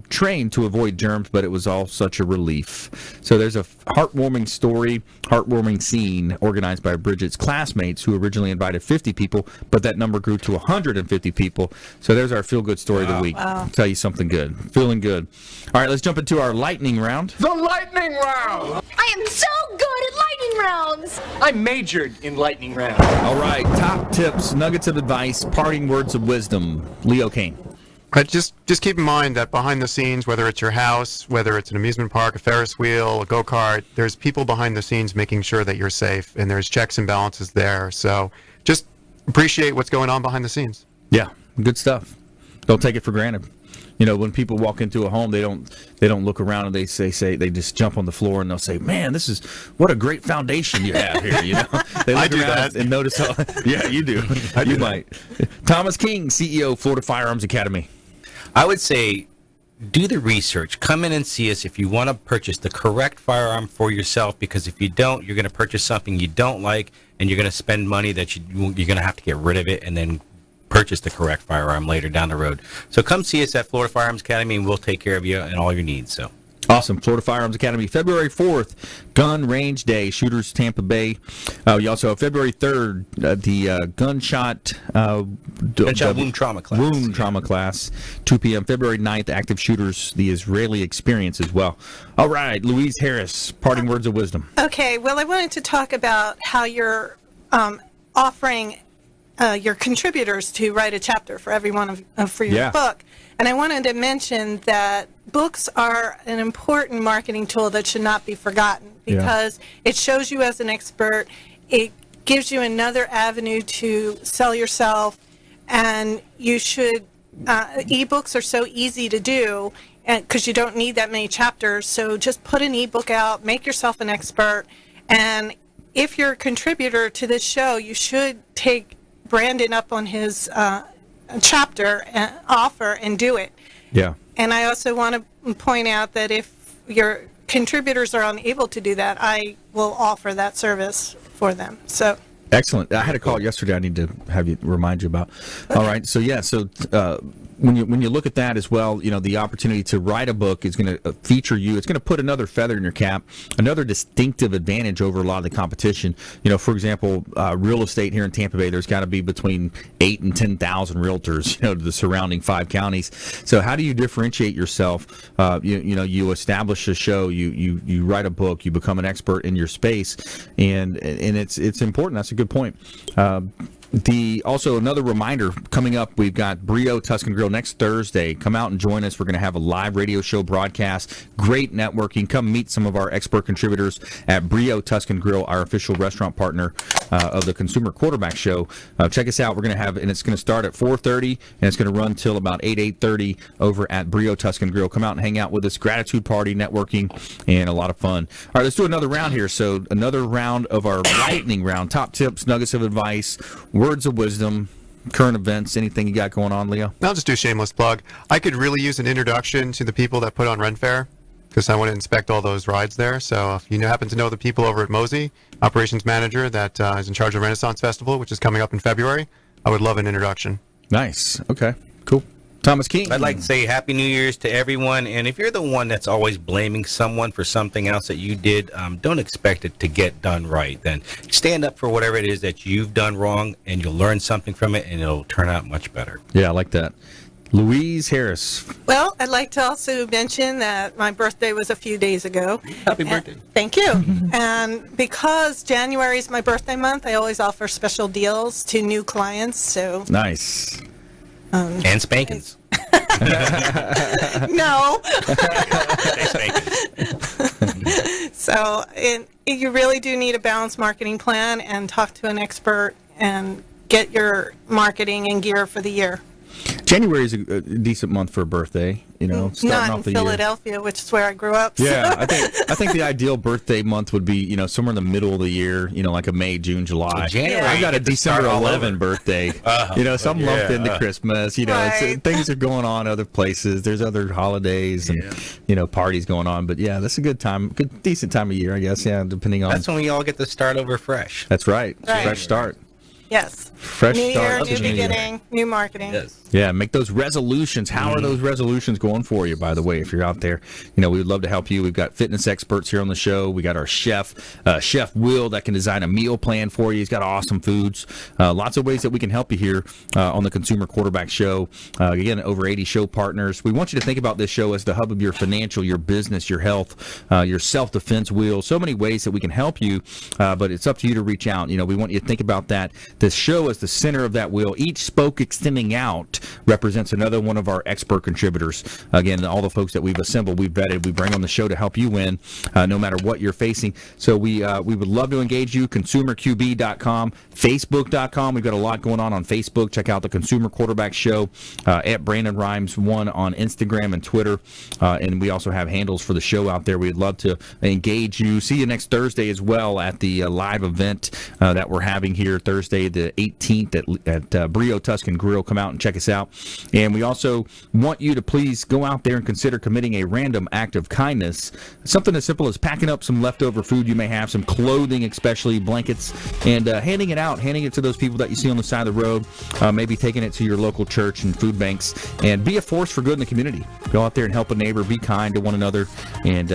trained to avoid germs, but it was all such a relief. So there's a heartwarming story, heartwarming scene organized by Bridget's classmates, who originally invited 50 people, but that number grew to 150 people. So there's our feel-good story of the week. Wow. Tell you something good. Feeling good. All right, let's jump into our lightning round. The lightning round! I am so good at lightning rounds! I majored in lightning round. All right, top tips, nuggets of advice, parting words of wisdom. Leo Cannyn. Just keep in mind that behind the scenes, whether it's your house, whether it's an amusement park, a Ferris wheel, a go-kart, there's people behind the scenes making sure that you're safe, and there's checks and balances there. So just appreciate what's going on behind the scenes. Yeah, good stuff. Don't take it for granted. You know, when people walk into a home, they don't look around and they just jump on the floor and they'll say, "Man, what a great foundation you have here." You know, they look around and notice. Yeah, you do. You might. Thomas King, CEO, Florida Firearms Academy. I would say, do the research. Come in and see us if you want to purchase the correct firearm for yourself. Because if you don't, you're going to purchase something you don't like, and you're going to spend money that you're going to have to get rid of it, and then purchase the correct firearm later down the road. So come see us at Florida Firearms Academy, and we'll take care of you and all your needs. So awesome. Florida Firearms Academy, February 4th, Gun Range Day, Shooters Tampa Bay. You also have February 3rd, the gunshot wound trauma class, 2 p.m. February 9th, active shooters, the Israeli experience as well. All right, Louise Harris, parting words of wisdom. Okay, well, I wanted to talk about how you're offering your contributors to write a chapter for every one for your book. And I wanted to mention that books are an important marketing tool that should not be forgotten, because it shows you as an expert, it gives you another avenue to sell yourself, and you should, ebooks are so easy to do because you don't need that many chapters, so just put an ebook out, make yourself an expert, and if you're a contributor to this show, you should take Brandon up on his chapter offer and do it. Yeah. And I also want to point out that if your contributors are unable to do that, I will offer that service for them. So excellent. I had a call yesterday I need to have you remind you about. Okay. All right. So when you look at that as well, you know, the opportunity to write a book is going to feature you. It's going to put another feather in your cap, another distinctive advantage over a lot of the competition. You know, for example, real estate here in Tampa Bay, there's got to be between 8,000 and 10,000 realtors, you know, to the surrounding 5 counties. So how do you differentiate yourself? You establish a show, you write a book, you become an expert in your space, and it's important. That's a good point. Also, another reminder coming up, we've got Brio Tuscan Grill next Thursday. Come out and join us. We're going to have a live radio show broadcast. Great networking. Come meet some of our expert contributors at Brio Tuscan Grill, our official restaurant partner of the Consumer Quarterback Show. Check us out. We're going to have, and it's going to start at 4:30, and it's going to run till about 8:30 over at Brio Tuscan Grill. Come out and hang out with us. Gratitude party, networking, and a lot of fun. All right, let's do another round here. So another round of our lightning round. Top tips, nuggets of advice, words of wisdom, current events, anything you got going on, Leo? I'll just do a shameless plug. I could really use an introduction to the people that put on Ren Fair, because I want to inspect all those rides there. So if you happen to know the people over at Mosey, operations manager that is in charge of Renaissance Festival, which is coming up in February, I would love an introduction. Nice. Okay, cool. Thomas King. I'd like to say Happy New Year's to everyone. And if you're the one that's always blaming someone for something else that you did, don't expect it to get done right. Then stand up for whatever it is that you've done wrong, and you'll learn something from it, and it'll turn out much better. Yeah, I like that. Louise Harris. Well, I'd like to also mention that my birthday was a few days ago. Happy birthday. Thank you. And because January is my birthday month, I always offer special deals to new clients. So nice. And spankings. No. So you really do need a balanced marketing plan and talk to an expert and get your marketing and gear for the year. January is a decent month for a birthday, starting Not off in the Philadelphia, which is where I grew up. Yeah, so. I think the ideal birthday month would be, somewhere in the middle of the year, like a May, June, July. January, I've got a December 11 birthday, so I'm lumped into Christmas. Things are going on other places. There's other holidays and parties going on. But yeah, that's a good time, decent time of year, I guess. Yeah, depending on. That's when we all get to start over fresh. That's right. Fresh start. Yes. Fresh new start. Year, new beginning, new marketing. Yes. Yeah, make those resolutions. How are those resolutions going for you, by the way, if you're out there? We would love to help you. We've got fitness experts here on the show. We got our chef, Chef Will, that can design a meal plan for you. He's got awesome foods. Lots of ways that we can help you here on the Consumer Quarterback Show. Again, over 80 show partners. We want you to think about this show as the hub of your financial, your business, your health, your self-defense wheel. So many ways that we can help you, but it's up to you to reach out. We want you to think about that. This show is the center of that wheel. Each spoke extending out represents another one of our expert contributors. Again, all the folks that we've assembled, we've vetted, we bring on the show to help you win, no matter what you're facing. So we would love to engage you. ConsumerQB.com, Facebook.com. We've got a lot going on Facebook. Check out the Consumer Quarterback Show at Brandon Rhymes 1 on Instagram and Twitter. And we also have handles for the show out there. We'd love to engage you. See you next Thursday as well at the live event that we're having here Thursday the 18th at Brio Tuscan Grill. Come out and check us out. And we also want you to please go out there and consider committing a random act of kindness. Something as simple as packing up some leftover food you may have, some clothing, especially blankets, and handing it to those people that you see on the side of the road, maybe taking it to your local church and food banks, and be a force for good in the community. Go out there and help a neighbor, be kind to one another, and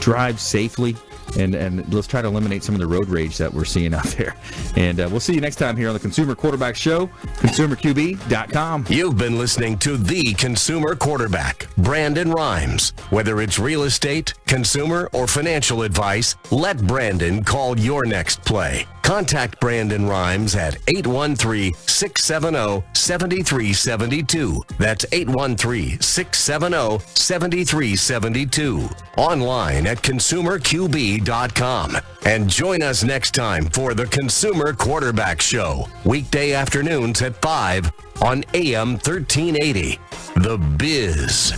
drive safely. And let's try to eliminate some of the road rage that we're seeing out there. And we'll see you next time here on the Consumer Quarterback Show, ConsumerQB.com. You've been listening to the Consumer Quarterback, Brandon Rhymes. Whether it's real estate, consumer, or financial advice, let Brandon call your next play. Contact Brandon Rhymes at 813-670-7372. That's 813-670-7372. Online at ConsumerQB.com. And join us next time for the Consumer Quarterback Show. Weekday afternoons at 5 on AM 1380. The Biz.